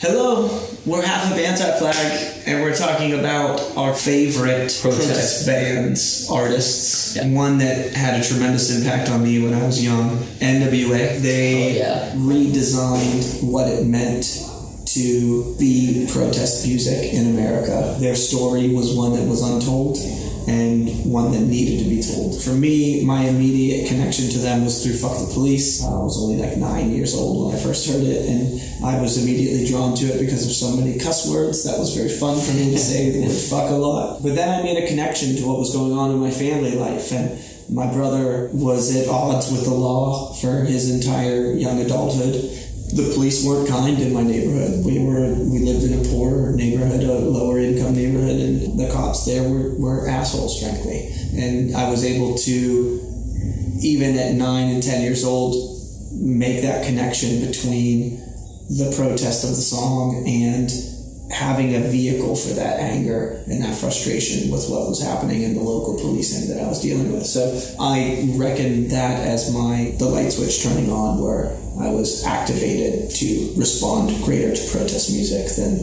Hello, we're Half of Anti-Flag, and we're talking about our favorite protest bands, artists. Yeah. One that had a tremendous impact on me when I was young, NWA. They redesigned what it meant to be protest music in America. Their story was one that was untold and one that needed to be told. For me, my immediate connection to them was through Fuck the Police. I was only like 9 years old when I first heard it, and I was immediately drawn to it because of so many cuss words. That was very fun for me to say the word fuck a lot. But then I made a connection to what was going on in my family life, and my brother was at odds with the law for his entire young adulthood. The police weren't kind in my neighborhood. We lived in a poor neighborhood, a lower income neighborhood, and the cops there were assholes, frankly. And I was able to, even at 9 and 10 years old, make that connection between the protest of the song and having a vehicle for that anger and that frustration with what was happening in the local policing that I was dealing with. So I reckon that as the light switch turning on, where I was activated to respond greater to protest music than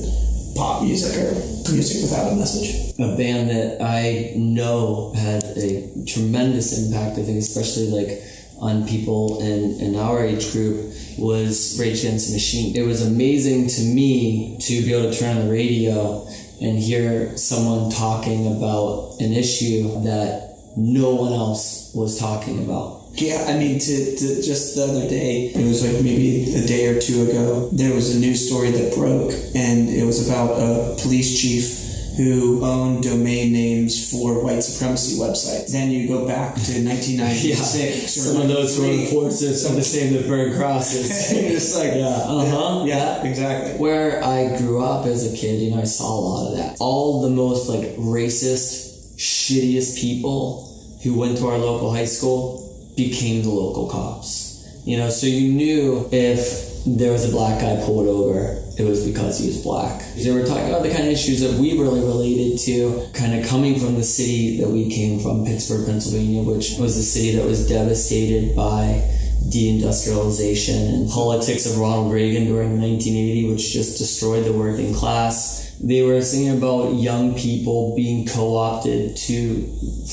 pop music or music without a message. A band that I know had a tremendous impact, I think, especially like on people in our age group, was Rage Against the Machine. It was amazing to me to be able to turn on the radio and hear someone talking about an issue that no one else was talking about. Yeah, I mean, to just the other day, it was like maybe a day or two ago, there was a news story that broke, and it was about a police chief who owned domain names for white supremacy websites. Then you go back to 1996. Some of those were enforcers, some of the same that burn crosses. It's like, yeah, exactly. Where I grew up as a kid, I saw a lot of that. All the most like racist, shittiest people who went to our local high school became the local cops. So you knew if there was a black guy pulled over, it was because he was black. They were talking about the kind of issues that we really related to, kind of coming from the city that we came from, Pittsburgh, Pennsylvania, which was a city that was devastated by deindustrialization and politics of Ronald Reagan during 1980, which just destroyed the working class. They were singing about young people being co-opted to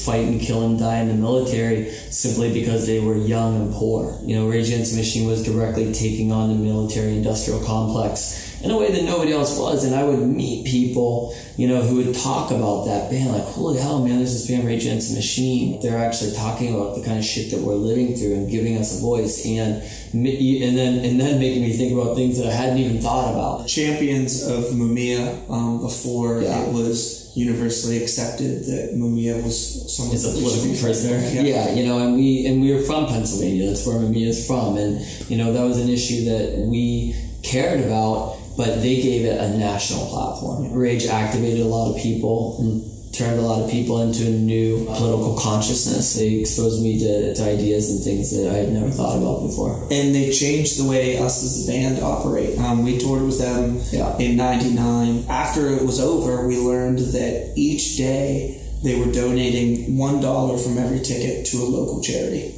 fight and kill and die in the military simply because they were young and poor. Rage Against the Machine was directly taking on the military-industrial complex in a way that nobody else was. And I would meet people, who would talk about that band, like, holy hell, man, there's this band, Rage Against the Machine. They're actually talking about the kind of shit that we're living through and giving us a voice, and then making me think about things that I hadn't even thought about. Champions of Mumia, before it was universally accepted that Mumia was someone is a political prisoner. And we were from Pennsylvania. That's where Mumia is from, and that was an issue that we cared about, but they gave it a national platform. Rage activated a lot of people and turned a lot of people into a new political consciousness. They exposed me to ideas and things that I had never thought about before. And they changed the way us as a band operate. We toured with them in 99. After it was over, we learned that each day they were donating $1 from every ticket to a local charity.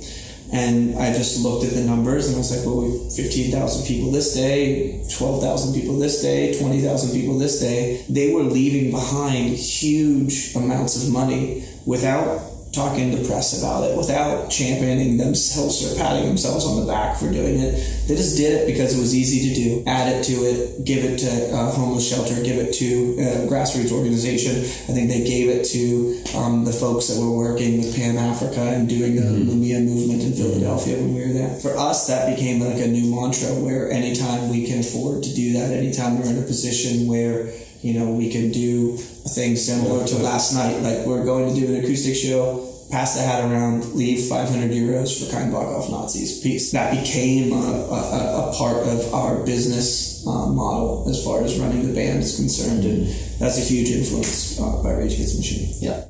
And I just looked at the numbers and I was like, well, we have 15,000 people this day, 12,000 people this day, 20,000 people this day. They were leaving behind huge amounts of money without talking to the press about it, without championing themselves or patting themselves on the back for doing it. They just did it because it was easy to do. Add it to it, give it to a homeless shelter, give it to a grassroots organization. I think they gave it to the folks that were working with Pan Africa and doing the Mumia movement in Philadelphia when we were there. For us, that became like a new mantra, where anytime we can afford to do that, anytime we're in a position where we can do a thing similar to last night, like we're going to do an acoustic show, pass the hat around, leave 500 euros for Kein Bock auf Nazis. Peace. That became a part of our business model as far as running the band is concerned, and that's a huge influence by Rage Against the Machine. Yeah.